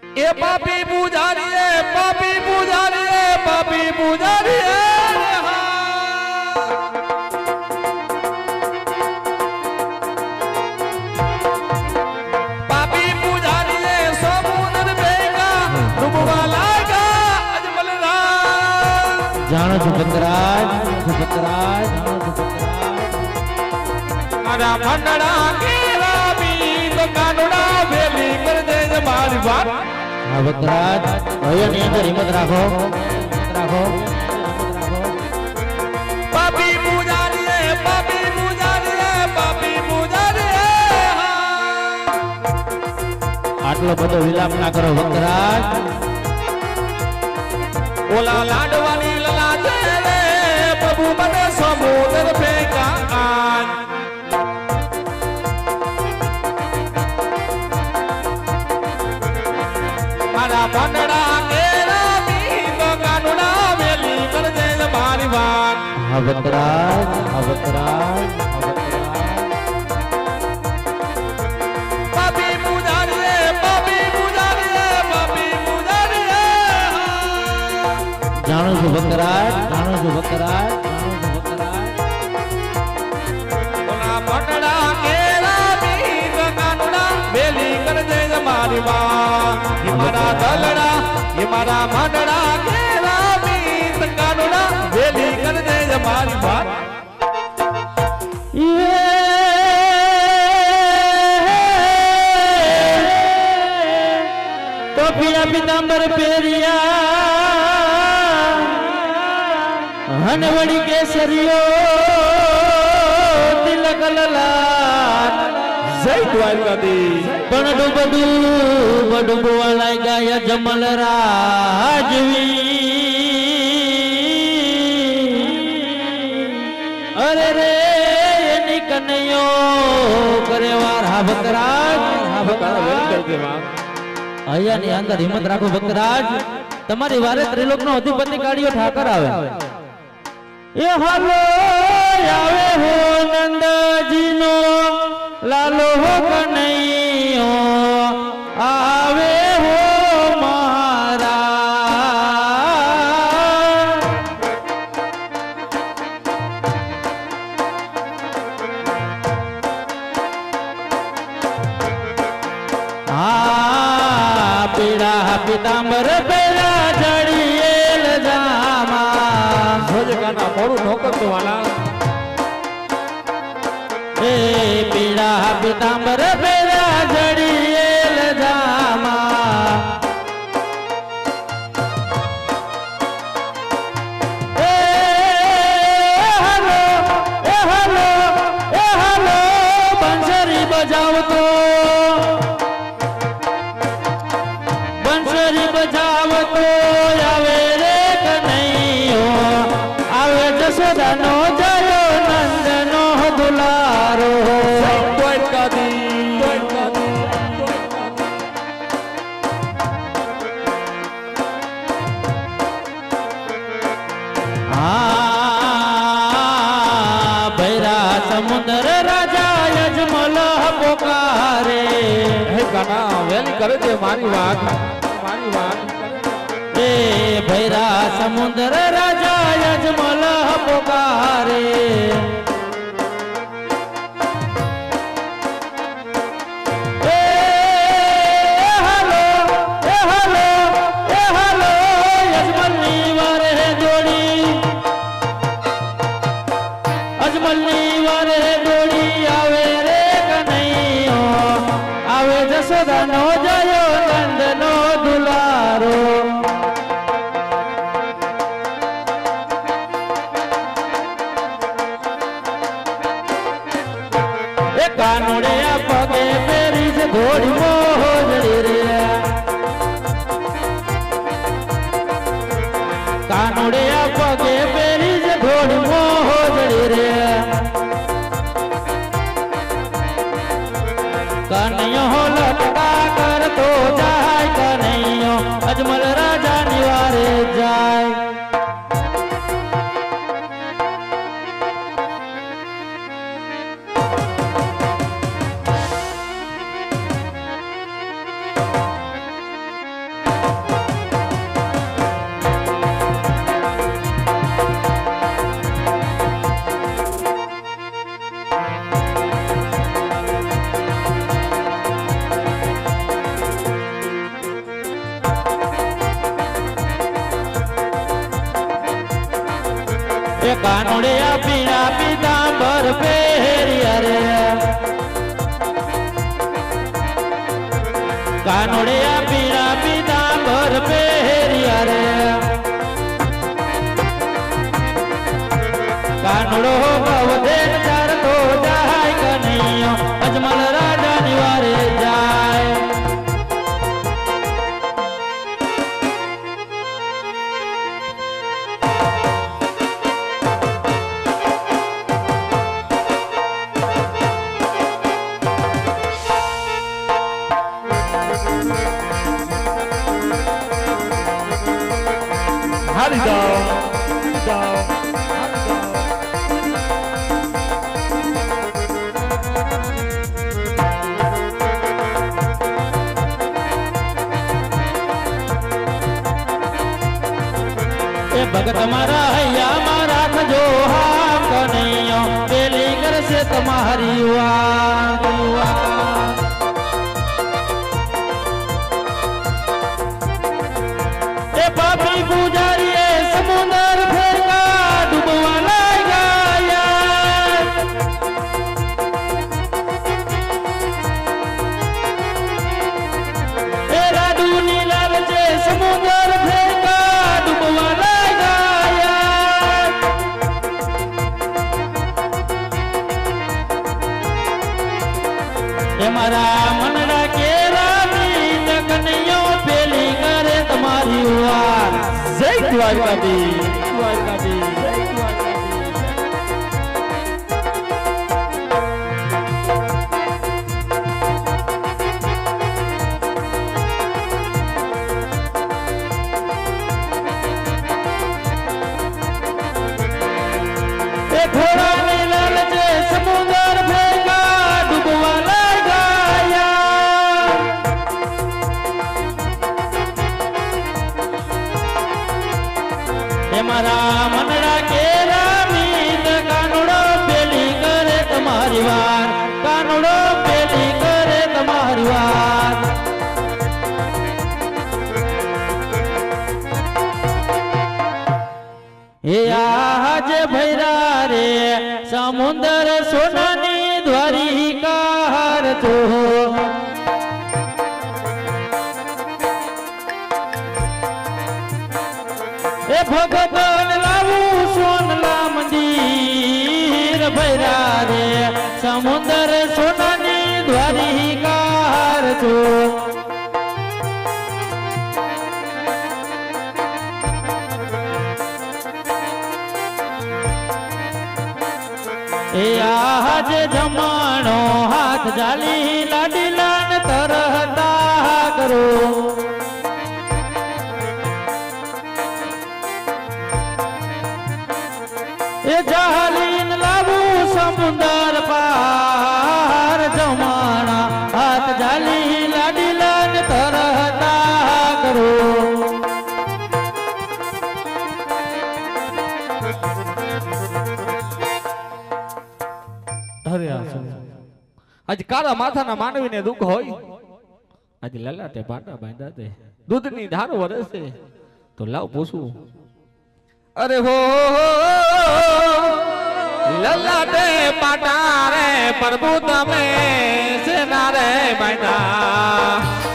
ए पापी पुजारी है, पापी पुजारी है, पापी पुजारी है। पापी पुजारी है, समुद्र बेगा डूबवा लागा अजमल राज। जानो सुभद्राज, सुभद्राज, मारा मंडड़ा के रामी तो कानूना बेली कर दे मारी बात। हाँ भद्राज, भैया नहीं अंदर हिम्मत राखो, हिम्मत राखो। पापी पुजारी है, पापी पुजारी है, पापी पुजारी है। आटलो बधो विलाप ना करो भद्राज। ओला लाडवानी लला रे प्रभु मने समुद्र फेंका आन। मारा मंडड़ा के रामी तो कानूना बेली कर दे मारी बात। हाँ भद्राज, हाँ भद्राज, हाँ भद्राज। पापी पुजारी है, पापी पुजारी है, पापी पुजारी है। जानो सुभद्राज, जानो सुभद्राज, जानो सुभद्राज। ओला मंडड़ा के रामी तो कानूना बेली कर दे मारी बात। ये मारा दलड़ा, ये मारा मंडड़ा के रामी तो कानूना बेली कर दे मारी बात। तो पीड़ा पीतांबर पेरिया हनवड़ी केसरियो तिलक ललाट। जय द्वारकाधीश। पण डूबडू बडूबवा गाया जमल राजवी। अरे रे एनी कन्हैयो करे वार। हा भक्तराज, हा भक्तराज। અહીંયા ની અંદર હિંમત રાખો ભક્તરાજ, તમારી વારે ત્રિલોક નો અધિપતિ કાઢ્યો ઠાકર આવે। એ હાલો આવે હો નંદજી નો લાલો હો કનૈયો આવે હો મારા। पीड़ा पीतांबर पेला जड़िएल जामा। ભોજકાના મોરું ઠોકરતો વાલા। ए पीड़ा पीतांबर पेला जड़िएल जामा। ए हलो, ए हलो, ए हलो बंसरी बजाओ तो, बंसरी बजाओ तो आवे रे कन्हैयो आवे जसोदा नो जयो नंद नो दुलारो। भैरा समुद्र राजा यजमल पोकारे। હે કાના વેલી કરે છે મારી વાત, મારી વાત। ए भैरा समुद्र राजा यजमल पोकारे। ए हलो, ए हलो, ए हलो यजमल वारे जोड़ी, अजमल वारे जोड़ी आवे रे कन्हैयो आवे जसोदा नो जयो नंद नो दुलारो। कानूड़िया पगे पेरी से घोड़ी मोजड़ी रे। कानूड़िया पगे पेरी से घोड़ी मोजड़ी रे। कन्हैयो लटका कर तो जाए कन्हैयो अजमल राजा निवारे जाए। કાનુડિયા પીળા પીતાંબર પહેર્યા રે કાનુડિયા પીળા પીતાંબર પહેર્યા રે કાનુડો ગવધે ચારતો જાય કનૈયો અજમલ રાજાની વારે જાય હારી જાઓ જાઓ ભગત મારા હૈયા મારા ખજો હા કનૈયો પેલી કરશે તમારી વાત એ પાપી પૂજારી એ સમુદર ફેરકા ડૂબવા લાગ્યા એ રાડુની લાલચે સમુદર ફેરકા ડૂબવા મારા મનડા કેરા કનૈયો પેલી કરે તમારી વાત જય દ્વારકાધીશ દ્વારકાધીશ જય દ્વારકાધીશ એ ઘોડાની લાલચે સમુદર ભેગા ડૂબવા મારા મનડા કેરા મીત કાનુડો પેલી કરે તમારી વાત કાનુડો પેલી કરે તમારી વાત એ આજે ભૈરા રે સમુદર સોનાની દ્વારિકા તો એ ભગવાન લાવું સોનલા મંદિર ભૈરા રે સમુદર સોનાની દ્વારિકા તો એ આજ જમાણો હાથ જાલી લાડીલાન તરહતા કરો એ જાલીન લાવું સમુદર પાર જમાણા હાથ જાલી લાડીલાન તરહતા કરો આજ કાળા માથાના માનવીને દુઃખ હોય આજે લલાટે પાટા બાંધા દે દૂધની ધાર વરસે તો લાવ પૂછું અરે હો લલાટે પાટા રે પ્રભુ તમે સેના રે બાંધા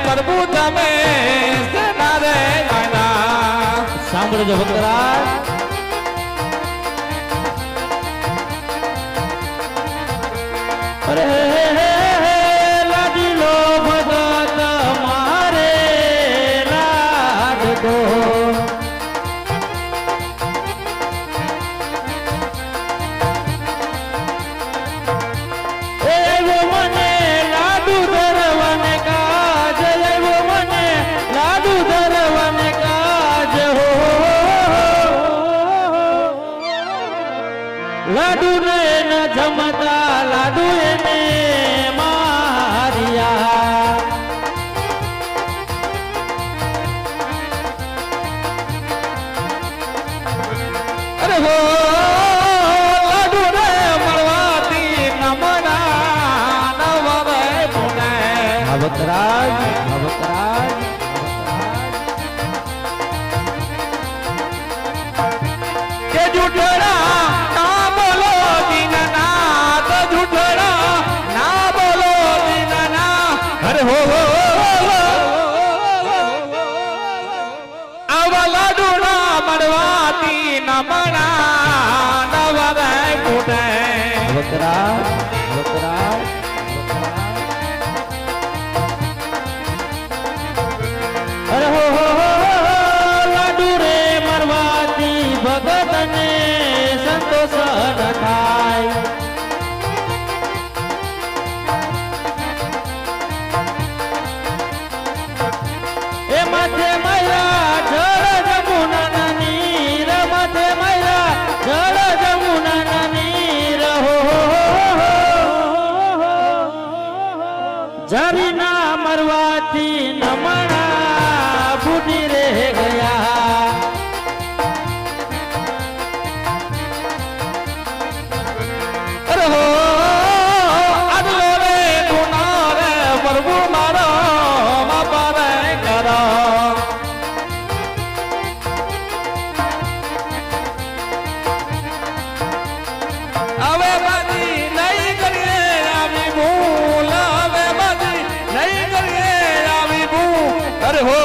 પ્રભુ તમે સેના રે બાંધા સાંભળજો ભક્તરાજ અરે લાડીલો ભગત મારે લાડકો એવો મને લાડુ ધરવાને કાજ એવો મને લાડુ ધરવાને કાજ હો લાડુ ને ન જમતા લાડુ એને મારિયા ભક્તરાજ ભક્તરાજ કે જૂઠડા ના બોલો દીનનાથ જૂઠડા ના બોલો દીનનાથ અરે હો આવા લાડુડા મળવાથી નમણા નવરાય ફૂટે ભક્તરાજ ભક્તરાજ અરે હો લાડુ રે મરવાથી ભગતને સંતોષ ન થાય એ માથે મૈરા જળ જમુના નીર માથે મૈરા જળ જમુના નીર હો જરી ના મરવાથી નમણા બુઢી રે ગયા અરે હો આદલો રે ગુના રે પ્રભુ મારો માપા રે કરો હવે બાજી નહીં કરીએ આવી ભૂલ હવે બાજી નહીં કરીએ આવી ભૂલ અરે હો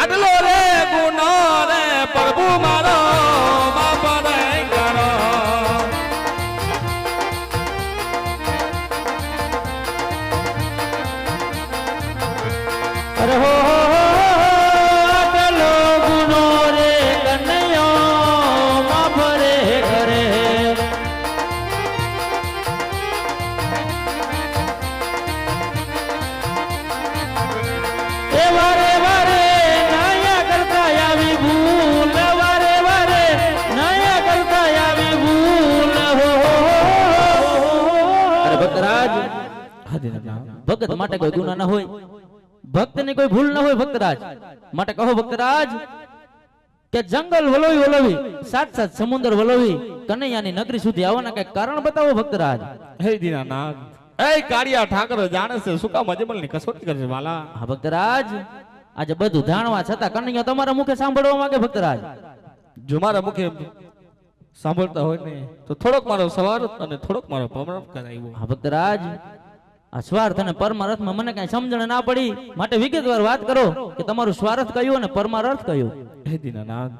આદલો રે ગુનો રે પ્રભુ મારો બાપા રે કરો અરે હો આટલો ગુનો રે કનૈયો માફ રે કરે એ વારે વારે નાયા કરતા આવી ભૂલ વારે વારે નાયા કરતા આવી ભૂલ હો અરે ભક્તરાજ ભક્ત માટે કોઈ ગુના ના હોય ભક્ત ની કોઈ ભૂલ ના હોય ભક્તરાજ માટે કહો ભક્તરાજ કે જંગલ વલોવી વલોવી સાત સાત સમુદ્ર વલોવી કનૈયાની નગરી સુધી આવવાના કઈ કારણ બતાવો ભક્તરાજ હે દીનાનાથ એ કાળિયા ઠાકર જાણે છે શું કામ અજમલ ની કસોટી કરે છે વાલા હા ભક્તરાજ આજે બધું જાણવા છતાં કનૈયા તમારા મુખે સાંભળવા માંગે ભક્તરાજ જો મારા મુખે સાંભળતા હોય ને તો થોડોક મારો સ્વાર્થ અને થોડોક મારો પરમાર્થ કરાવ્યો હા ભક્તરાજ આ સ્વાર્થ અને પરમાર્થમાં મને કઈ સમજણ ના પડી માટે વિગતવાર વાત કરો કે તમારું સ્વાર્થ કયું અને પરમાર્થ કયું હે દીનાનાથ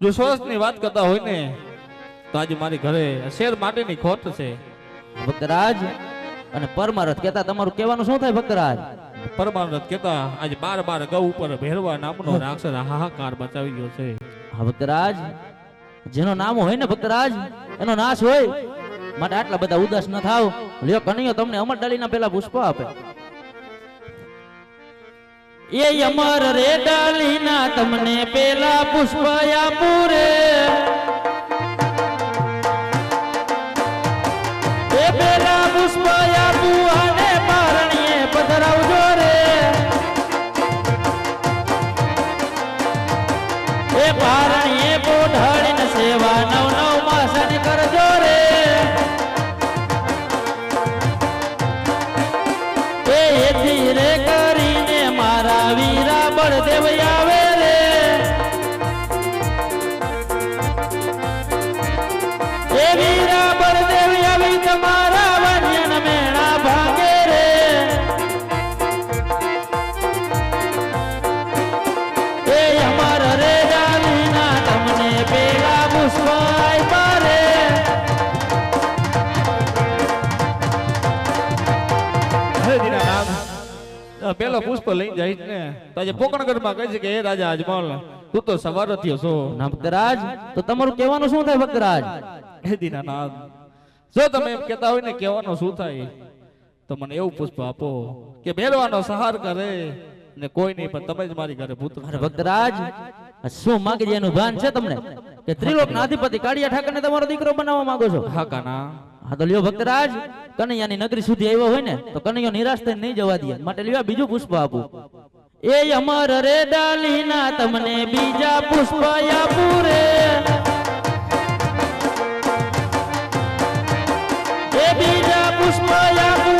જો સ્વાર્થ ની વાત કરતા હોય ને તો આજે મારી ઘરે શેર માટેની ખોટ છે ભક્તરાજ અને પરમાર્થ કહેતા તમારું કહેવાનું શું થાય ભક્તરાજ પરમાર્થ કેતા આજે 12 ગૌ ઉપર ભેરવા નામનો રાક્ષસ હાહાકાર બચાવી ગયો છે હા ભક્તરાજ જેનો નામ હોય ને ભક્તરાજ એનો નાશ હોય માટે આટલા બધા ઉદાસ ન થાવ લ્યો કનૈયો તમને અમર ડાલીના પેલા પુષ્પ આપે એ અમર રે ડાલીના તમને પેલા પુષ્પ આપું રે એ પેલા પુષ્પ આપું અને પારણીએ પધરાવજો રે એ પારણીએ પોઢાડીને સેવા નવ નવ માસની કરજો રે એથી રે કરીને મારા વીરા બળદેવ આવે રે એ વીરા બળદેવ આવી તમારા વાન્યન મેળા ભાગે રે એ અમાર રે ડાલીના તમને પેલા પુષ્પ આપ્યા રે હે દીનાનાથ પેલો પુષ્પ લઈને જાય ને તો આજે પોકણગઢ માં કહે છે કે હે રાજા અજમલ તું તો સવાર થયો છો ના ભક્તરાજ તો તમારું કહેવાનું શું થાય ભક્તરાજ હે દીનાનાથ જો તમે એમ કહેતા હોય ને કહેવાનું શું થાય તો મને એવું પુષ્પ આપો કે મેળવાનો સહાર કરે ને કોઈ નહીં પણ તમે જ મારી ઘરે પુત્ર અરે ભક્તરાજ શું માંગે છે એનું ભાન છે તમને કે ત્રિલોકના અધિપતિ કાળિયા ઠાકરને તમારો દીકરો બનાવવા માંગો છો હા કાના હા તો લ્યો ભક્તરાજ કનૈયાની નગરી સુધી આવ્યો હોય ને તો કનૈયો નિરાશ થઈને નહીં જવા દે માટે લ્યો બીજું પુષ્પ આપું એ અમર રે ડાલીના તમને બીજા પુષ્પ આપું રે એ બીજા પુષ્પ આપું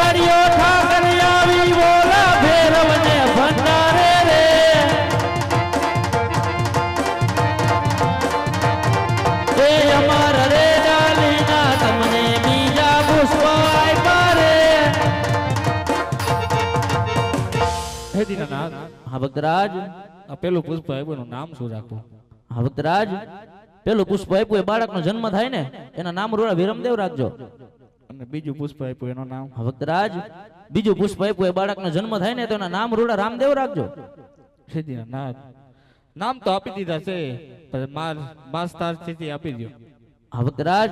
ગાડીઓ ઠાકર આવી બોલા ભેરવને ભંડારે રે એ અમર રે ડાલીના તમને બીજા પુષ્પ આપ્યા રે. હે દીનાનાથ, હા ભક્તરાજ. આ પેલું પુષ્પ આપ્યું એનું નામ શું રાખવું? હા ભક્તરાજ, પેલું પુષ્પ આપ્યું એ બાળકનો જન્મ થાય ને એના નામ રોડા વિરમદેવ રાખજો. અને બીજું પુષ્પ આપ્યું એનું નામ? હા ભક્તરાજ, બીજું પુષ્પ આપ્યું એ બાળકનો જન્મ થાય ને તો એના નામ રોડા રામદેવ રાખજો. હે દીનાનાથ, નામ તો આપી દીધા છે પણ માસ્તાર સ્થિતિ આપી દો. હા ભક્તરાજ,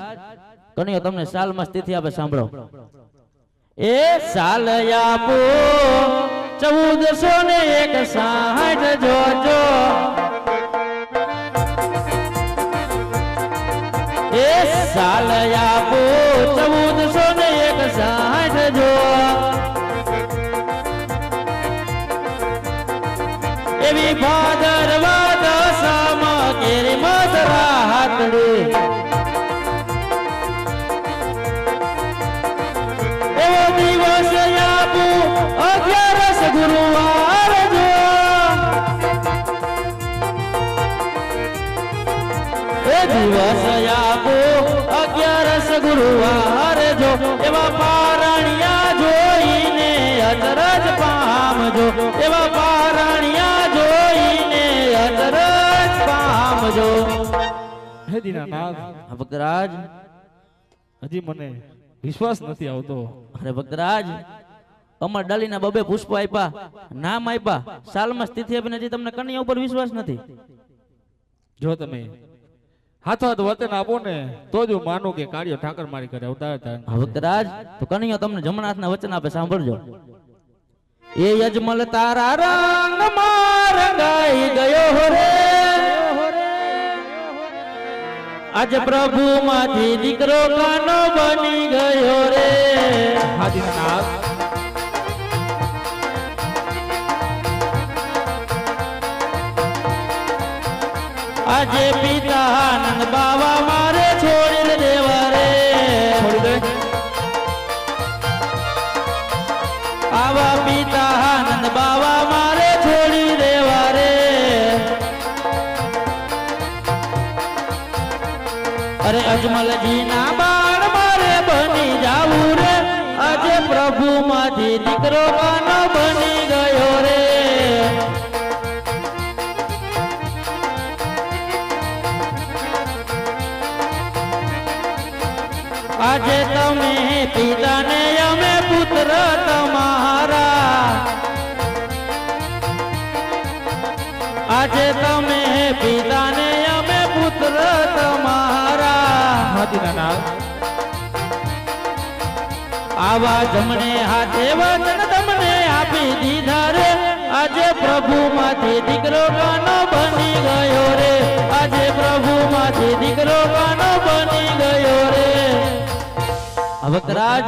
કનૈયો તમને સાલમાં સ્થિતિ આપે સાંભળો. એ સાલ આપો 1461 જોજો એ સાલ આપો 1461 જો એવી ભાદરવા દસમાં કેરી મધરા હાથડી એવો દિવસ આપું 11 ગુરુવાર જો એ દિવસ આપું 11 ગુરુવાર જો એવા પારણિયા જોઈને અચરજ પામજો એવા પારણિયા જોઈને અચરજ પામજો. હે દીનાનાથ, ભક્તરાજ, હજી મને વિશ્વાસ નથી આવતો. અરે ભક્તરાજ, અમર ડાલીના બબે પુષ્પ આપ્યા, નામ આપ્યા, સાલમાં સ્થિતિ આપીને હજી તમને કન્યા ઉપર વિશ્વાસ નથી. જો તમે હાથો હાથ વચન આપો ને તો જ હું માનું કે કાર્ય ઠાકર મારી કરે અવતાર થાય. ભક્તરાજ, તો કનૈયો તમને જમણા હાથના વચન આપે સાંભળજો. એ યજમલ તારા રંગમાં રંગાઈ ગયો રે આજે પ્રભુ માંથી દીકરો કાનો બની ગયો રે. હા દીનાનાથ, આજે પિતા આનંદ બાવા મારે છોડી દેવા રે છોડી દે. આવા પિતા આનંદ બાવા મારે છોડી દેવા રે. અરે અજમલજી ના બાળ મારે બની જાવું રે આજે પ્રભુ માંથી દીકરો કાનો બની ગયો રે. આજે તમે પિતાને અમે પુત્ર તમારા આજે તમે પિતાને અમે પુત્ર તમારા. હા દીનાનાથ, આવા જમણે હાથે વચન તમને આપી દીધા રે આજે પ્રભુ માંથી દીકરો કાનો બની ગયો રે આજે પ્રભુ માંથી દીકરો કાનો બની ગયો રે. ભક્તરાજ,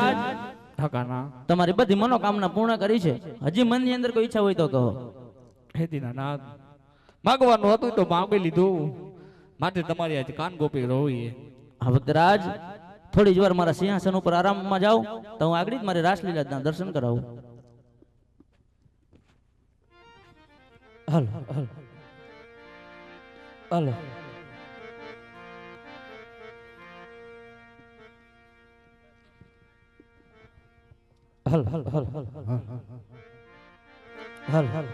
ઠાકાના, તમારી બધી મનોકામના પૂર્ણ કરી છે. હજી મનની અંદર કોઈ ઈચ્છા હોય તો કહો. હે દીનાનાથ, માગવાનું હતું તો માગી લીધું, માટે તમારી આજે કાન ગોપી રોવી. હા ભક્તરાજ, થોડી જ વાર મારા સિંહાસન ઉપર આરામમાં જાઉં તો હું આગળ જ મારી રાસલીલાના દર્શન કરાવું. હાલો હાલો હાલો. હલ હલ હલ હલ હલ હલ હલ.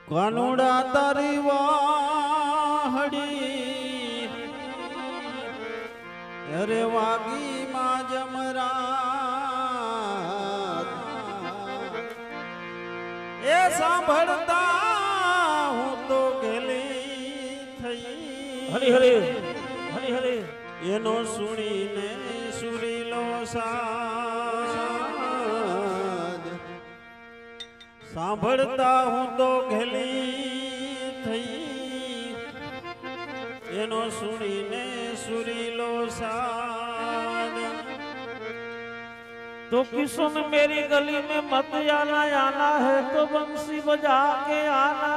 કાનુડા તારી વાહડી અરે વાગી માં જમરાત એ સાંભળતા હું તો ગેલી થઈ હરી હરી હરી હરી એનો સુણીને સુરીલો સાદ સાંભળતા હું તો ઘેલી થઈ એનો સુણીને સુરીલો સાદ तो किशन मेरी गली में मत आना, आना है तो बंसी बजा के आना।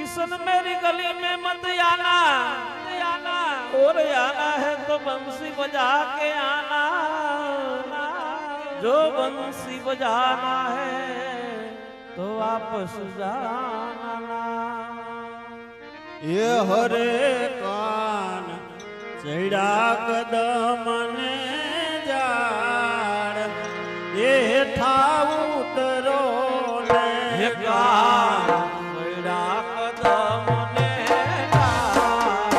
किशन मेरी गली में मत आना और आना है तो बंसी बजा के आना, जो बंसी बजाना है तो वापस जाना। ये हरे कान चढ़ा कदम ने जाड़, ये ठाव उतरो ने कान चढ़ा कदम ने जाड़,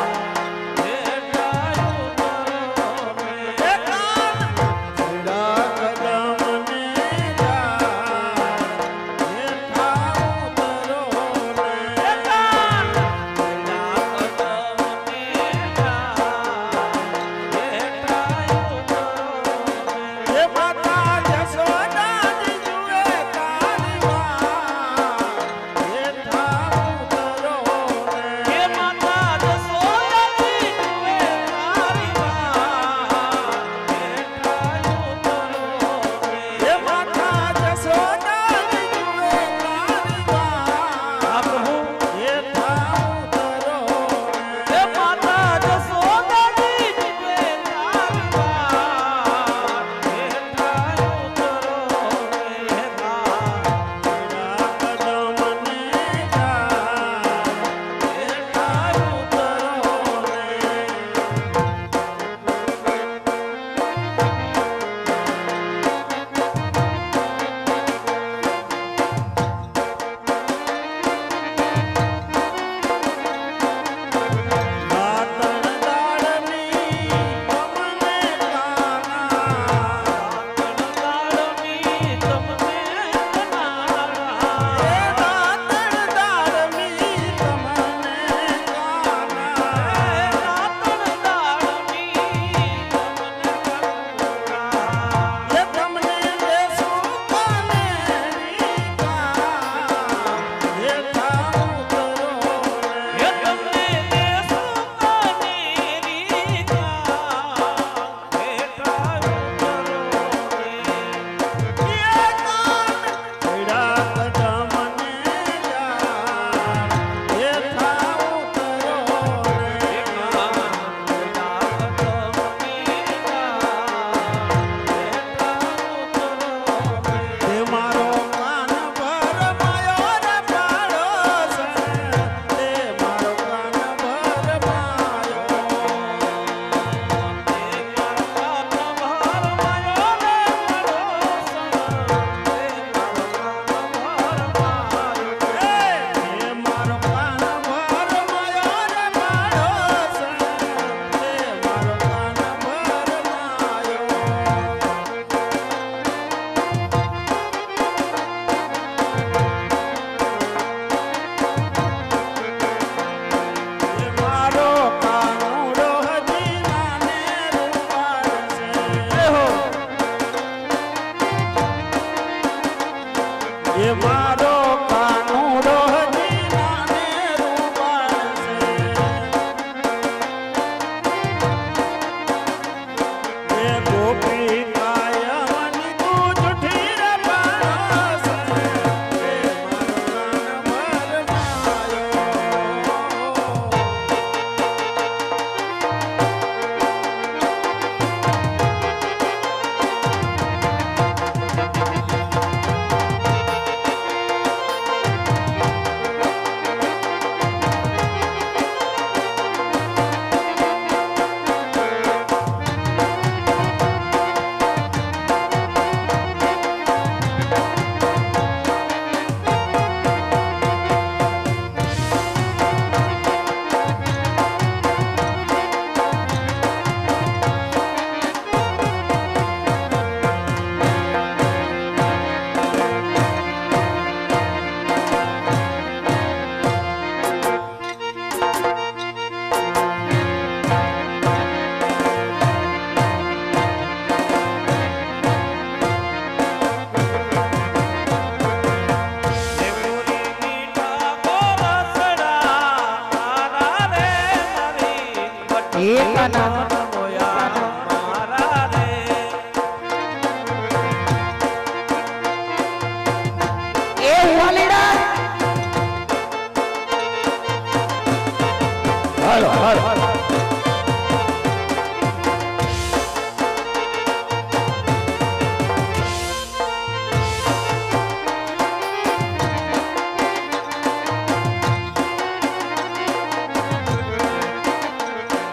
ये ठाव उतरो ने कान चढ़ा कदम ने जाड़, ये ठाव उतरो ने कान ये माता जसोदा जी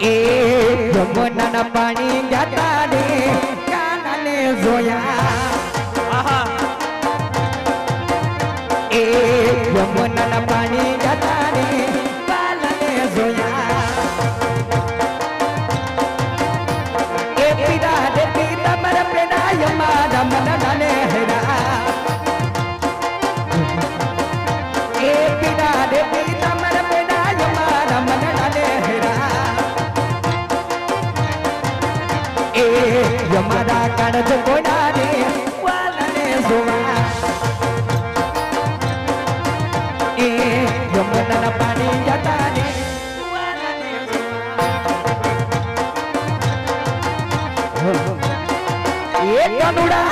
એ જમુનાના પાણી ગાતા રે કાનાને જોયા આહા એ જમુનાના પાણી ગાતા રે કાનાને જોયા એ પીરા રે પીરા મર પ્રેનાય મારા મનને હેરા એ પીરા રે પીરા મર પ્રેનાય મારા મનને હેરા એ યમારા કાઢ કોડા રે વાલને જોવા એ યમુનાના પાણી જતા રે વાલને જોવા એ કનુડા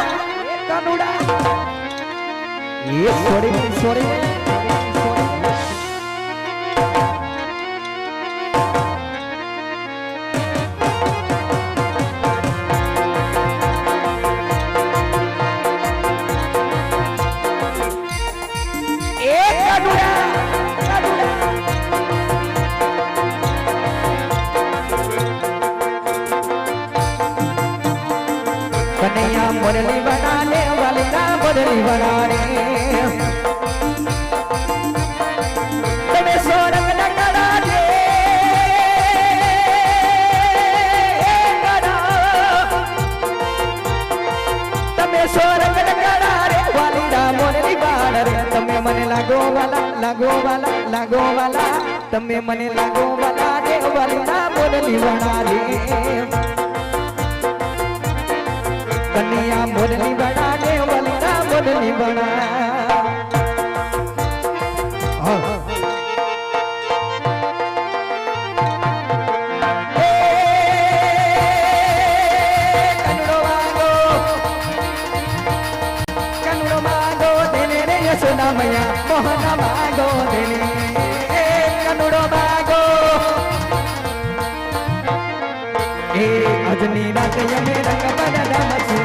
એ સોરી कन्हैया मुरली बनाने वाले ना मुरली बनाने तमे सोरंग न करा दे तमे सोरंग न करा रे वाली ना मुरली बना रे तमे मने लागो वाला तमे मने लागो वाला रे वाली ना मुरली बना रे कन्हैया मुरली बना दे वलिया मुरली बना कनुड़ो मागो देने रे यशोदा मैया मोहन मागो देने कनुड़ो मागो अजनी रात यमे रंग बदला मचू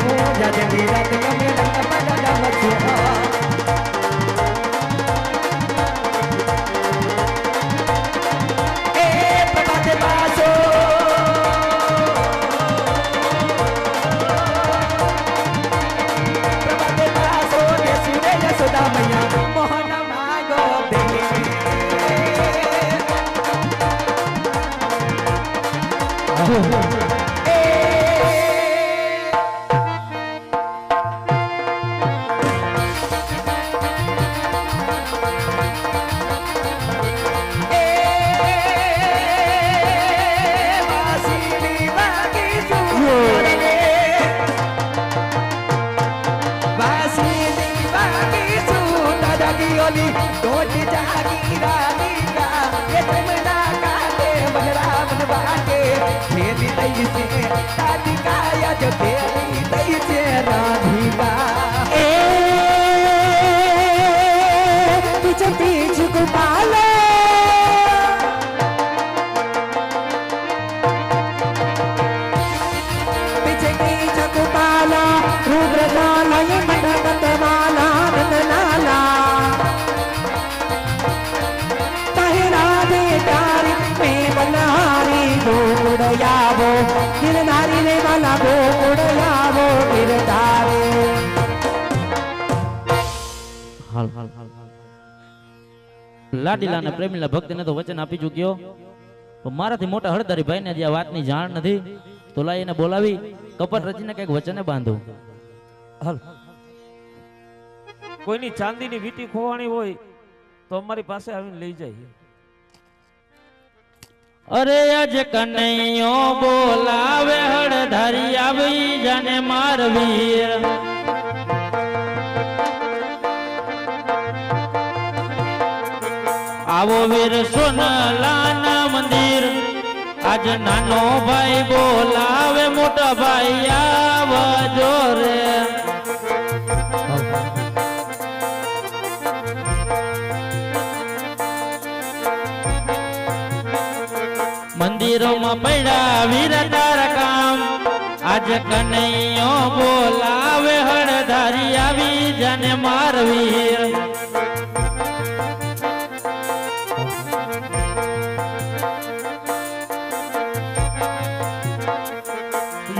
अजनी रात यमे रंग बदला मचू ए प्रभात बासो यशोदे यशोदा मैया मोहन मागो देने गिरधारी ने वाला गोकुड़यावो गिरधारी હાલ લાડીલા ને પ્રેમીલા ભક્તને તો વચન આપી ચૂક્યો પણ મારાથી મોટા હળદારી ભાઈને જે આ વાતની જાણ નથી તો લાઈ એને બોલાવી કપટ રચીને કઈક વચને બાંધો હાલ કોઈની ચાંદીની વીટી ખોવાણી હોય તો અમારી પાસે આવીને લઈ જાય અરે આજ કનૈયો બોલાવે હળધારી આવી જાને માર વીર આવો વીર સોનલાના મંદિર આજ નાનો ભાઈ બોલાવે મોટા ભાઈ આવજો રે મંદિરોમાં પડ્યા વીર તારા કામ આજ કનૈયો બોલાવે હળધારી આવી જાને માર વીર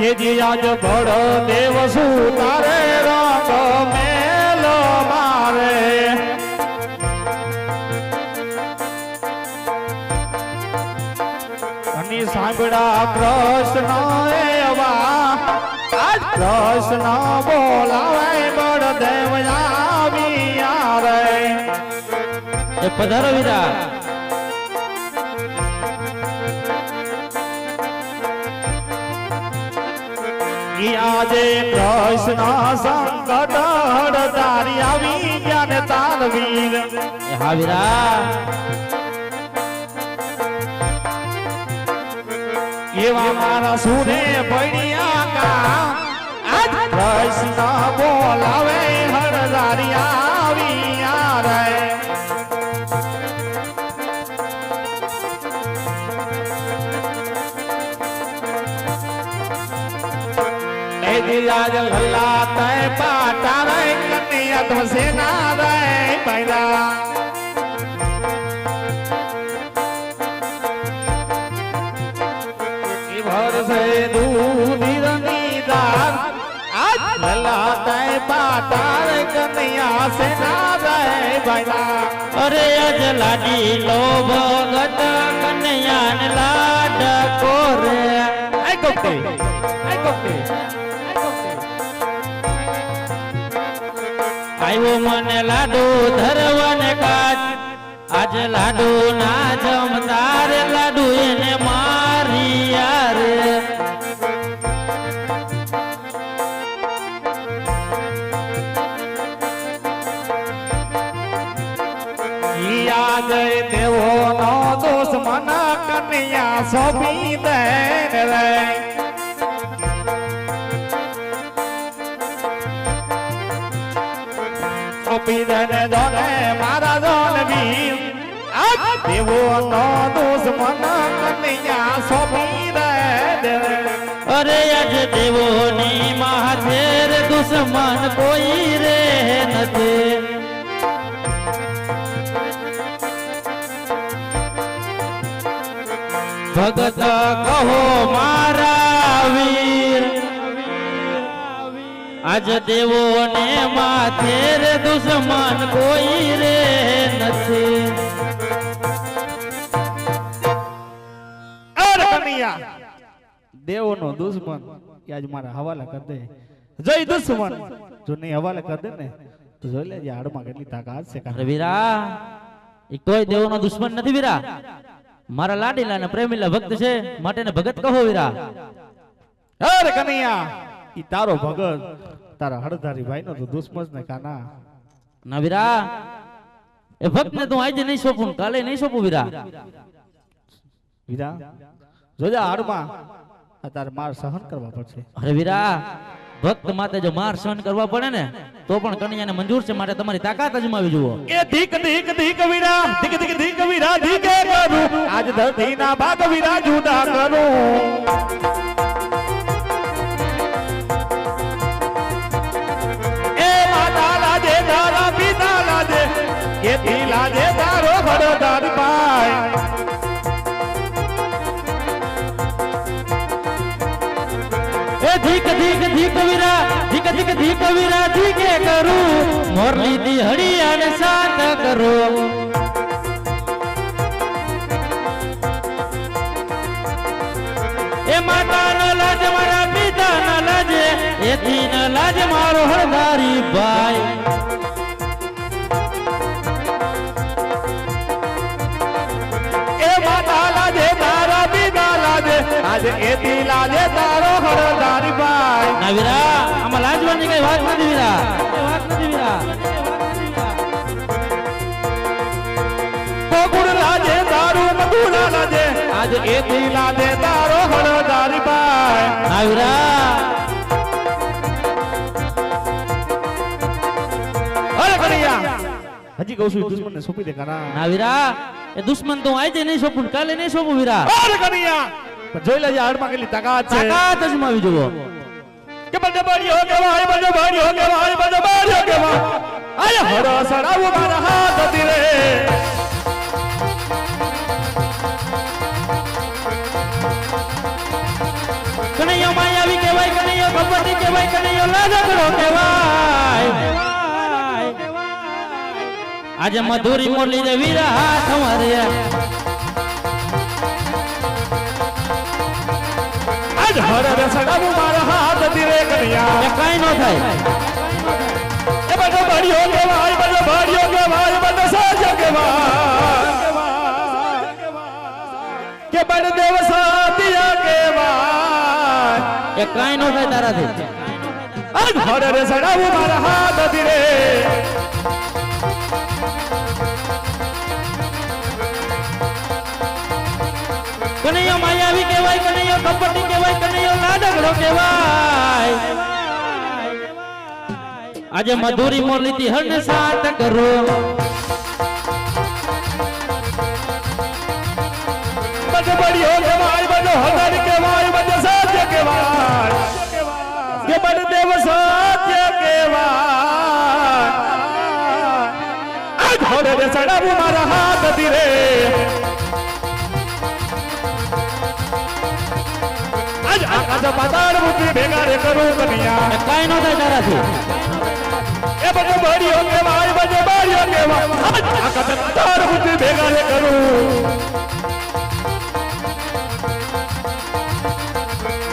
એજી આજ બળો દેવ શું તારે રંગ મેલો મારે અને સાંભળા કૃષ્ણ એવા આજ કૃષ્ણ બોલાવે બળદેવ આવ્યા રે એ પધારો વીરા આજે કૃષ્ણ સંકટ હળદારી આવી ગયા ને તાલવીર એ હા વીરા એવા મારા સુરે પડ્યા કા આજ કૃષ્ણ બોલાવે હળદારી આવ્યા રે आज भला तय पाटा रे कन्या तो सेना रे पैदा भर से दूधी रंगीदार आज भला तय पाटा रे कन्या सेना रे पैदा अरे अज लाडी लो भगत कन्या ने लाड कोरे आई कोके આવ્યો મને લાડુ ધરવાને કાજ આજ લાડુ ના જમતા રે લાડુ એને મારિયા રે યાદ દેવો નો દુશ્મન કન્યા સોંપી દે રે પીધને જોને મારા જોન વીર આજ દેવો નો દુશ્મન કન્યા સોંપી દે અરે આજ દેવોની માથે રે દુશ્મન કોઈ રે નથી ભગત કહો મારા વીર આજ દેવો ને માથે રે દુશ્મન કોઈ રે નથી અરે કન્યા દેવો નો દુશ્મન આજ મારા હવાલા કર દે જય દુશ્મન જો નહીં હવાલે કર દે ને તો જોઈ લેજે હાડમાં કેટલી તાકાત છે અરે વીરા એ કોઈ દેવો નો દુશ્મન નથી વીરા મારા લાડીલા ને પ્રેમીલા ભક્ત છે માટે ને ભગત કહો વીરા અરે કન્યા ઈ તારો ભગત તારા હળધારી ભાઈ નો તો દુશ્મન ને કાના ના વીરા એ ભક્ત ને તું આજે નહીં સોંપું કાલે નહીં સોંપું વીરા વીરા જોજા હાડમાં તારે માર સહન કરવા પડશે અરે વીરા ભક્ત માતે જો માર સહન કરવા પડે ને તો પણ કન્યાને મંજૂર છે માટે તમારી તાકાત અજમાવી જુઓ એ ધીક ધીક ધીક વીરા ધીક ધીક ધીક વીરા ધીકે કરું આજ ધરતી ના ભાગ વીરા જુદા કરું એ માતા લાજે તારા પિતા લાજે કેથી લાજે તારો ભરદાર પાય એ ધીક ધીક ધીક વીરા ધીક ધીક ધીક વીરા ધીકે કરું મોરલી દી હળિયા ને શાંત કરો એ માતા ન લાજ મારા પિતા ન લાજે એથી ન લાજ મારો હળધારી ભાઈ એ માતા લાજે તારા પિતા લાજે આજ એથી લાજે તારો ભરદાર પાય ના વીરા આમાં લાજવાની કઈ વાત નથી વીરા વાત નથી વીરા કોકુડ લાજે તારું મધુરા લાજે આજ એથી લાજે તારો હળદાર પાય ના વીરા અરે કન્યા હજી કહું છું દુશ્મન ને સોંપી દે કાના ના વીરા એ દુશ્મન તો આજે નહીં સોંપું કાલે નહીં સોંપું વીરા અરે કન્યા જોઈ લેજે હાડમાં કેટલી તાકાત છે તાકાત અજમાવી જુઓ કે બડે બડિયો કે ભાઈ બડે બડિયો કે ભાઈ બડે બડિયો કે ભાઈ આય હરો સડાવો મારા હાથ ધીરે કનૈયા માયાવી કહેવાય લાડકડો કહેવાય આજે મધુરી મોરલી રે વીરા હાથ મારે આજ હર રે સડાવું મારા હાથ ધીરે કન્યા એ કાઈ ન થાય એ બધો ભાડિયો કહેવાય બધો ભાડિયો કહેવાય બધો સાજો કહેવાય કે બળ દેવ સાતિયા કહેવાય એ કાઈ ન થાય તારાથી આજ હર રે સડાવું મારા હાથ ધીરે કનૈયો માયાવી કહેવાય કનૈયો કપટી કહેવાય કનૈયો લાડકડો કહેવાય આજે મધુરી મોરલી થી હરને સાત કરો બધો ભાડિયો કહેવાય બધો હર કહેવાય બધો સાજો કહેવાય કે બળ દેવ સાત્ય કહેવાય આજ હર રે સડાવું મારા હાથ ધીરે આજ આકાશ પાતાળ બુદ્ધિ ભેગા રે કરું કન્યા એ કાઈ ન થાય તારાથી એ બધો ભાડિયો કહેવાય બધો ભાડિયો કહેવાય આજ આકાશ પાતાળ બુદ્ધિ ભેગા રે કરું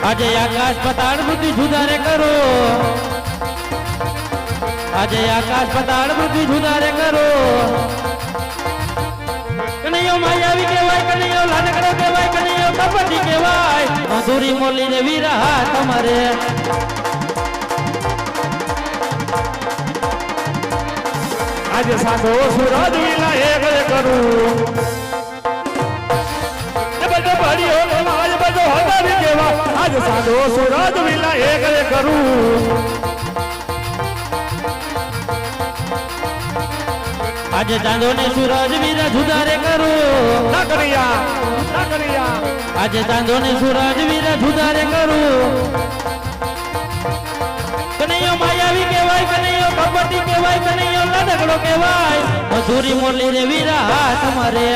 આજે આકાશ પતાળ બુદ્ધિ જુદારે કરો આજે આકાશ પતાળ બુદ્ધિ જુદારે કરો કનૈયો માયાવી કહેવાય કનૈયો લાડકડો કહેવાય કનૈયો કપટી કહેવાય મધુરી મોરલી રે વીરા તમારે આજે સાંધો સુરજ વિલા એક કરું એ બધો ભાડિયો કહેવાય બધો હદારી કહેવાય આજે સાંધો સુરજ વિલા એક કરું આજે ચાંદો ને સૂરજ વીરા જુદારે કરો ના કરિયા આજે ચાંદો ને સૂરજ વીરા જુદારે કરો કનૈયો માયાવી કહેવાય કનૈયો કપટી કહેવાય કનૈયો લાડકડો કહેવાય મધુરી મોરલી રે વીરા તમારે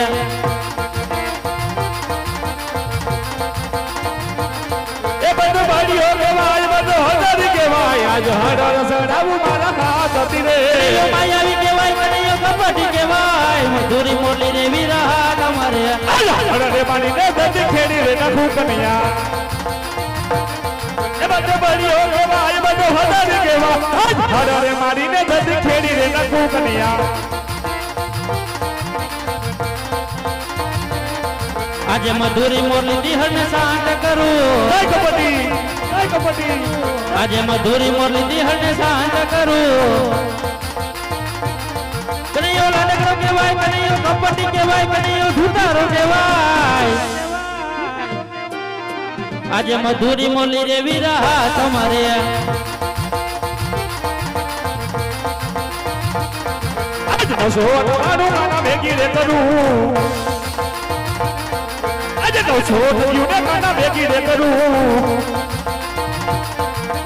એ બધો ભાડિયો કહેવાય બધો હદારી કહેવાય આજ હર સડાવું મારા હાથ ધીરે કનૈયો માયાવી કહેવાય કનૈયો કપટી કહેવાય મધુરી મોરલી રે વીરા તમારે હરરે મારીને દર્દ ખેડી રે નાખું કન્યા એ બધો ભાડિયો કહેવાય બધો હદારી કહેવાય આજ હરરે મારીને દર્દ ખેડી રે નાખું કન્યા આજે મધુરી મોરલી થી હરને શાંત કરું જય કપટી આજે મધુરી મોરલી થી હરને શાંત કરું કનૈયો લાડકડો કહેવાય કનૈયો કપટી કહેવાય કનૈયો ધુતારો કહેવાય આજે મધુરી મોરલી રે વીરા તમારે આજ નસો અટાણું કાના ભેગી રે કરું આજે 900 ને કાના ભેગી રે કરું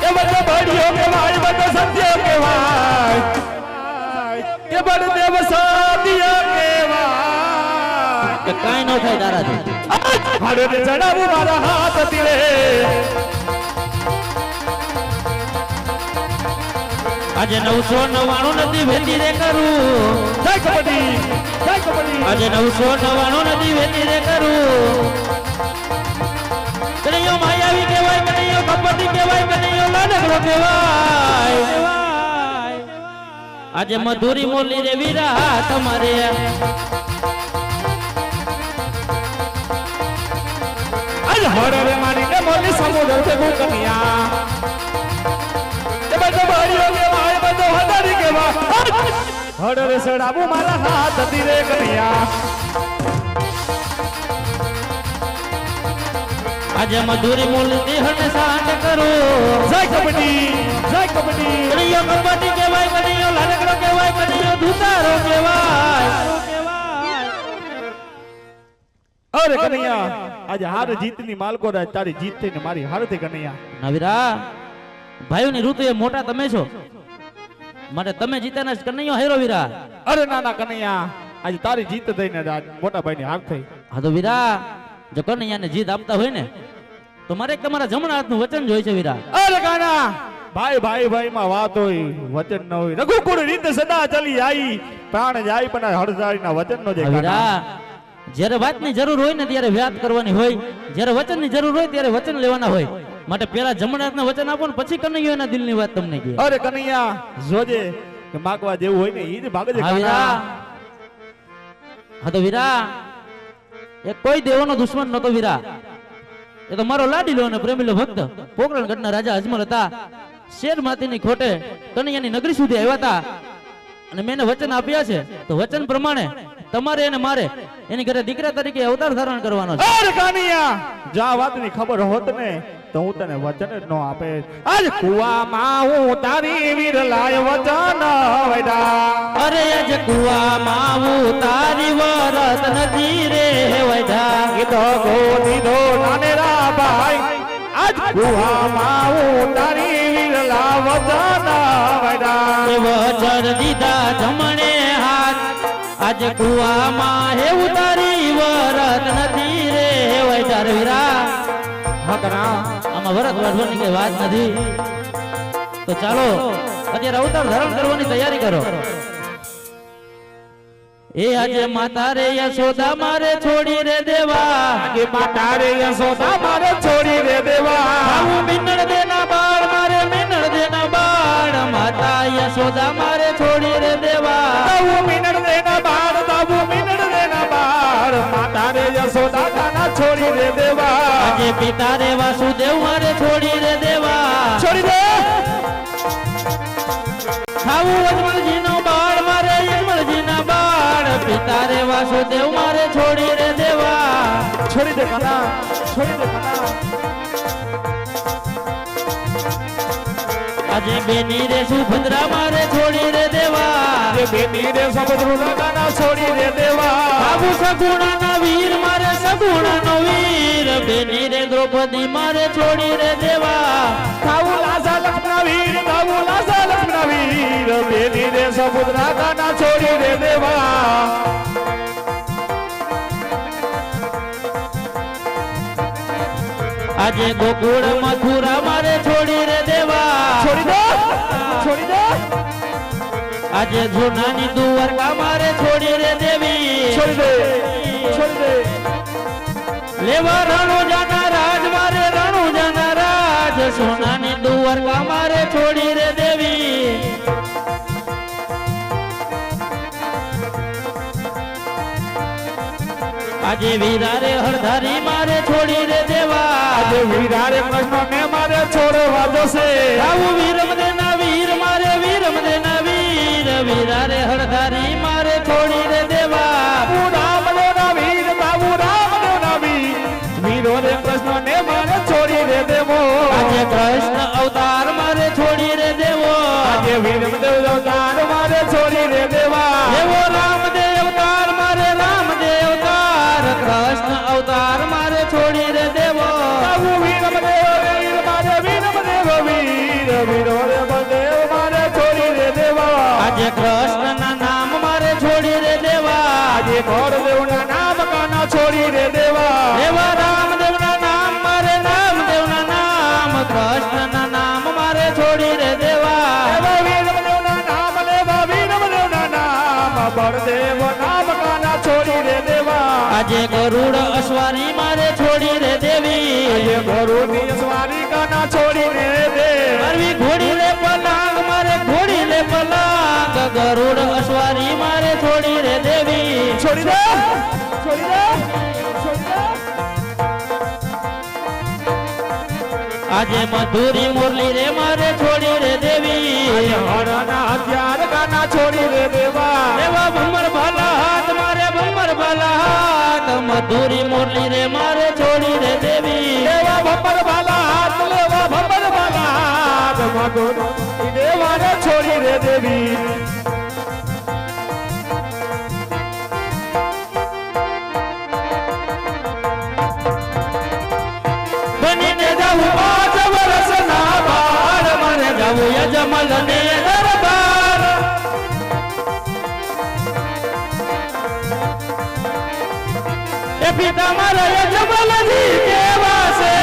એ બધો ભાડિયો કહેવાય બધો સત્ય કહેવાય કે બળ દેવ સાદિય કહેવાય કે કાઈ ન થાય તારાથી હાડે ચડાવું મારા હાથ ધીરે આજે 999 નથી વેતી રે કરું જય કબડ્ડી આજે 999 નથી વેતી રે કરું કનૈયો માયાવી કહેવાય કનૈયો કપટી કહેવાય કનૈયો લાડકડો કહેવાય આજે મધુરી મોરલી રે વીરા તમારે આજ હરરે મારીને મોરલી સમુદ્ર ભેગું કન્યા એ બધો ભાડિયો કહેવાય બધો હદારી કહેવાય હરરે સડાવું મારા હાથ ધીરે કન્યા આજે મધુરી મોરલી થી હરને શાંત કરો જય કબડ્ડી કનૈયો કપટી કહેવાય કનૈયો લાડકડો કહેવાય કનૈયો ધુતારો કહેવાય અરે કન્યા આજે હાર જીતની માલકો રાજ તારી જીત થઈને મારી હાર થઈ કન્યા નવીરા ભાઈઓની ઋતુ એ મોટા તમે છો માટે તમે જીત્યાના જ કનૈયો હેરો વીરા અરે નાના કન્યા આજે તારી જીત થઈને રાજ મોટા ભાઈની હાર થઈ હા તો વીરા જો કનૈયાને જીત આપતા હોય ને તો મારે એક તમારા જમણા હાથનું વચન જોઈ છે વીરા અરે કાના ભાઈ ભાઈ ભાઈ માં વાત હોય વચન ન હોય રઘુકુળ રીત સદા ચલી આવી પ્રાણ જાય પણ હળદારી ના વચન નો જે વીરા જ્યારે વાતની જરૂર હોય ને ત્યારે વાત કરવાની હોય, જ્યારે વચનની જરૂર હોય ત્યારે વચન લેવાના હોય. માટે પેલા જમણાના વચન આપો ને પછી કનૈયાના દિલની વાત તમને કહે. અરે કનૈયા જોજે કે માગવા જેવું હોય ને ઈ જ ભાગજે હા વીરા, હા તો વીરા એ કોઈ દેવોનો દુશ્મન નતો વીરા. એ તો મારો લાડીલો અને પ્રેમીલો ભક્ત પોકરણગઢના રાજા અજમલ હતા. શેર માતીની ખોટે કનૈયાની નગરી સુધી આવ્યા હતા અને મેં એને વચન આપ્યા છે. તો વચન પ્રમાણે તમારે અને મારે એની ઘરે દીકરા તરીકે અવતાર ધારણ કરવાનો છે. અરે કનૈયા જા વાતની ખબર હોત ને તો હું તને વચન જ ન આપે. આજ કુવામાં હું તારી વીર લાય વચન વૈદા. અરે આજ કુવામાં હું તારી વરત નથી રે વૈદા. કીધો ગોદી દો નાનેરા ભાઈ આજ કુવામાં હું તારી વીર લા વચન વૈદા. એ વચન દીધા જમણે હાથ આજ કુવામાં હે ઉતારી વરત નથી રે વૈદા. વીરા આમાં વરત વાઢવાની કઈ વાત નથી. તો ચાલો અત્યારે અવતાર ધારણ કરવાની તૈયારી કરો. એ આજે માતા રે યશોદા મારે છોડી રે દેવા. આજે માતા રે યશોદા મારે છોડી રે દેવા. હું મિનળ દેના બાળ મારે મિનળ દેના બાળ માતા યશોદા મારે છોડી રે દેવા. હું મિનળ દેના બાળ બાબુ મિનળ દેના બાળ માતા રે યશોદા કાના છોડી રે દેવા. આજે પિતા રે વાસુદેવ મારે છોડી રે દેવા. છોડી દે ખાવું અજમલજી નો બાળ મારે અજમલજી ના બાળ પિતા રે વાસુદેવ મારે છોડી રે દેવા. છોડી દે કાના છોડી દે કાના. આજે બેની રે સુભદ્રા મારે છોડી રે દેવા. જે બેટી રે સમુદ્રના કાના છોડી રે દેવા. બાબુ સગુણા ના વીર મારે સગુણા નો વીર બેની રે દ્રૌપદી મારે છોડી રે દેવા. ખાવું લાસા લક્ષ્મણ વીર ખાવું લાસા લક્ષ્મણ વીર બેટી રે સમુદ્રના કાના છોડી રે દેવા. આજે ગોકુળ મથુરા મારે છોડી રે દેવા. છોડી દે છોડી દે. આજે જૂનાની દ્વારકા મારે છોડી રે દેવી. છોડી દે છોડી દે. લેવા રણુજાના રાજ મારે રણુજાના રાજ સોનાની દ્વારકા મારે છોડી રે દેવી. આજે વીરા રે હળધારી મારે છોડી રે દેવા. આજે વીરા રે કૃષ્ણ ને મારે છોડવા જશે. આવું વીરમ દેના વીર મારે વીરમ દેના વીર વીરા રે હળધારી મારે છોડી રે દેવા. બાબુ રામદેવના વીર બાબુ રામદેવના વીર વીરો રે કૃષ્ણ ને મારે છોડી રે દેવો. આજે કૃષ્ણ અવતાર મારે છોડી રે દેવો. આજે વીરમદેવ અવતાર મારે છોડી રે દેવા. એવો રામદેવ અવતાર મારે રામદેવ અવતાર કૃષ્ણ અવતાર મારે છોડી રે દેવો. બાબુ વીરમદેવ વીર મારે વીરમદેવ વીર વીરો રે બલદેવ મારે છોડી રે દેવા. આજે કૃષ્ણના નામ મારે છોડી રે દેવા. આજે ગોરદેવના નામ કાના છોડી રે દેવા. એવા રામદેવના નામ મારે રામદેવના નામ કૃષ્ણના નામ મારે છોડી રે દેવા. એવા વીરમદેવના નામ લેવા વીરમદેવના નામ બળદેવ નામ કાના છોડી રે દેવા. આજે ગરુડ અશ્વારી મારે છોડી રે દેવી. આજે ગરુડની સ્વારી કાના છોડી રે દે. મારવી ઘોડી લે પલાંગ મારે ઘોડી લે પલાંગ ગરુડ અશ્વારી મારે છોડી રે દેવી. છોડી દે છોડી દે છોડી દે. આજે મધુરી મુરલી રે મારે છોડી રે દેવી. આજે હરના હથિયાર કાના છોડી રે દેવા. એવા ભમર ભાલા હાથ મારે ભમર ભાલા હાથ મધુરી મુરલી રે મારે છોડી રે દેવી. એવા ભમર ભાલા હાથ લેવા ભમર ભાલા હાથ મધુર દેવાને છોડી રે દેવી. બનીને જાવું 5 વર્ષના બાળ મારે જાવું યજમલ ને દરબાર. એ પિતા મારા યજમલજી કેવા છે.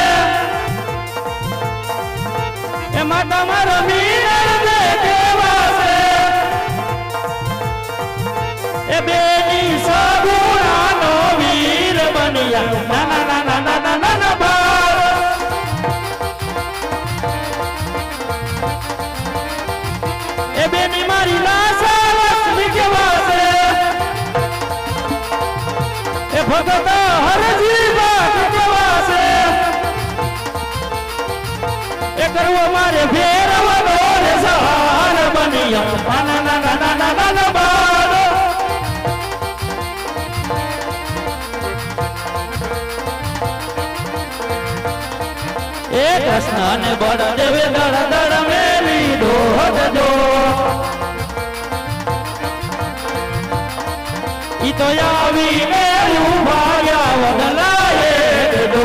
એમાં તમારો મીરને કેવા છે એ બેની સગુણાનો વીર બન્યા નાના નાના નાના નાના બાળ એ બેની મારી લાશા લક્ષ્મી કેવા છે એ ભગત હરજી બાગ કેવા છે એ કરવો મારે ફેરવનો રે સહાર બન્યા નાના નાના નાના નાના બાળ એ કૃષ્ણ ને બળદેવે દળ દળ મેલી દોહજો ઈ તો આવીને ઉભાયા વદલાએ દો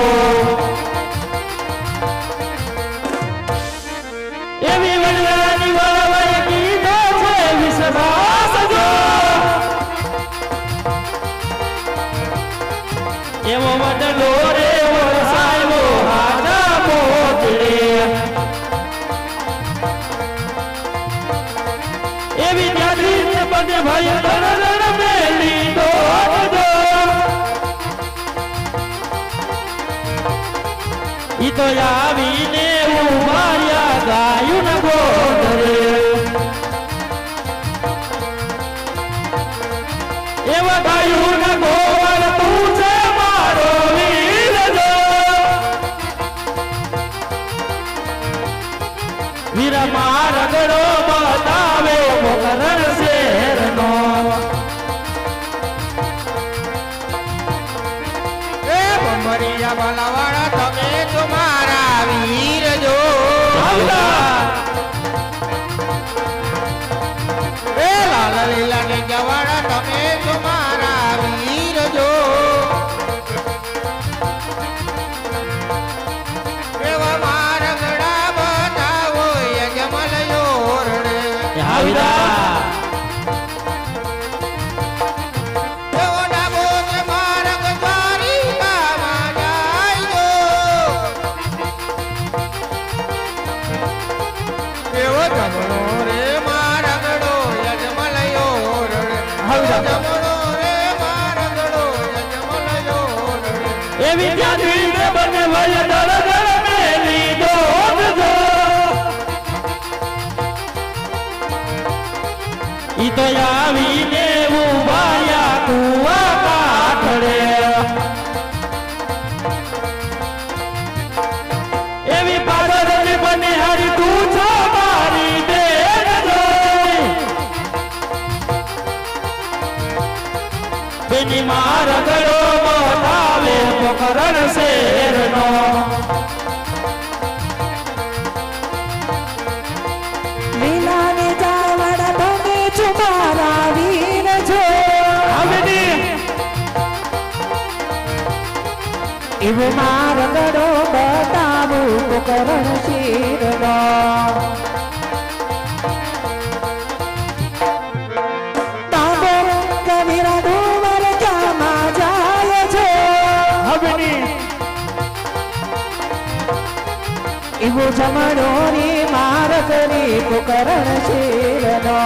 એવી વડલાની વળવાય કીધો છે વિશ્વાસ જો એવો વડલો રે વરસાયો હાજા મોકલે એવી જાગૃત બને ભાઈ દળ મેલી દોડો ઈ તો આવીને ઉભાર્યા ગાયું ન ગોદરે એવા ગાયું ન ગોળ તું છે મારો વીર જો વીર મારગડો બતાવે મોકરણ શેરનો એ ભમરિયા ભલાવાળા તમે તમારા વીર જો એ લાલ લીલા ને જવાડા તમે તમારા વીર જો એવા મારગડા બતાવો યજમલ યોરડે આવીરા એવો ડાબો કે મારગ મારી ગામાં જાય એવો જમણો રે મારગડો યજમલ યોરડે જમણો રે મારગડો યજમલ યોરડે એવી જાગૃત બને ભાઈ દળ દળ મેલી દોડજો ઈ તો આવીને ઉભાયા કુવા કાઠડે એવી પાગલની બને હારી તું છો મારી દેજો બેની મારગડો બતાવે પોકરણ શેરનો લીલાને જાવડા તમે તમારા વીર છો એવો મારગડો બતાવું પોકરણ શીરનો તાંબો કવિરા ડુમર ક્યાંમાં જાય છે એવો જમણો ની મારગડી પોકરણ શીરનો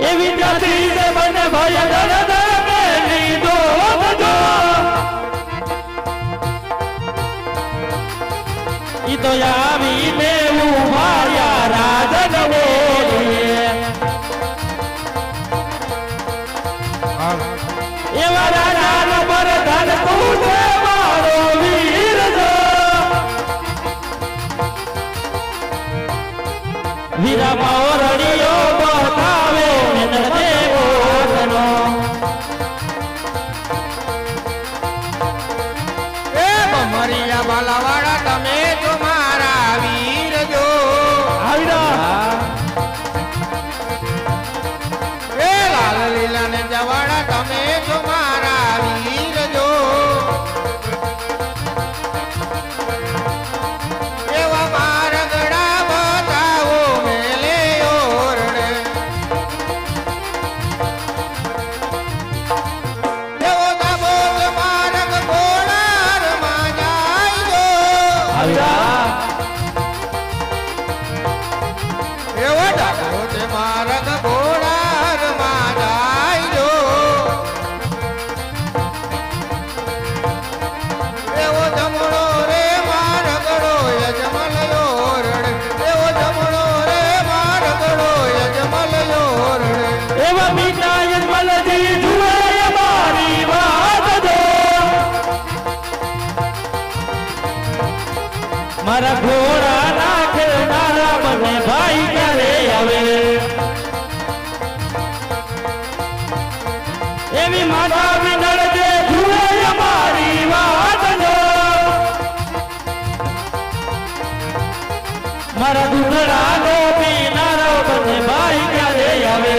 એવી જાગૃત બને ભાઈ દળ દળ મેલી દોડજો ઈ તો આવીને ઉભાર્યા રાજન બોલીએ એવા રાજા બરધન તું છે મારો વીર જો વીરા મોરડીઓ બતાવે નંદે ઓરનો એ ભમરિયા ભલાવાળા તમે તમારા મારા ઘોડા નાખનારા મને ભાઈ ક્યારે આવે એવી માતા વિનળ દે જુએ અમારી વાત જો મારા દુધડા નો પીનારો મને ભાઈ ક્યારે આવે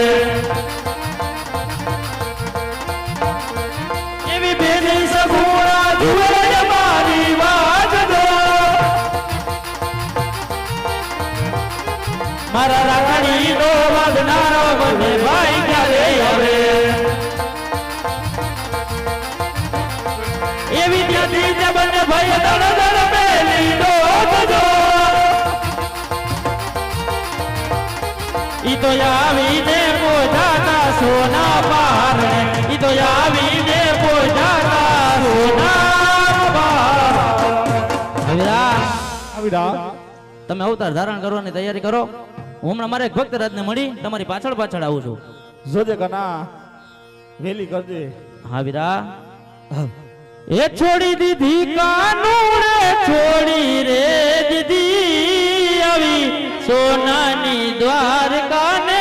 એવી બેની સગુણા જુએ અમારી વાત જો મારા રાખડી નો વાગનારો મને ભાઈ ક્યારે આવે એવી ત્યાંથી જબન ભાઈ દળ દળ પેલી ડોબજો ઈ તો આવીને પોજાતા સોના પારણે ઈ તો આવીને પોજાતા સોના પારણે આવીડા તમે અવતાર ધારણ કરવાની તૈયારી કરો હું હમણાં મારે એક ભક્ત રાજને મળી તમારી પાછળ પાછળ આવું છું જોજે કના વેલી કરજે હા વીરા એ છોડી દીધી કાનુડે છોડી રે દીદી આવી સોનાની દ્વારકા ને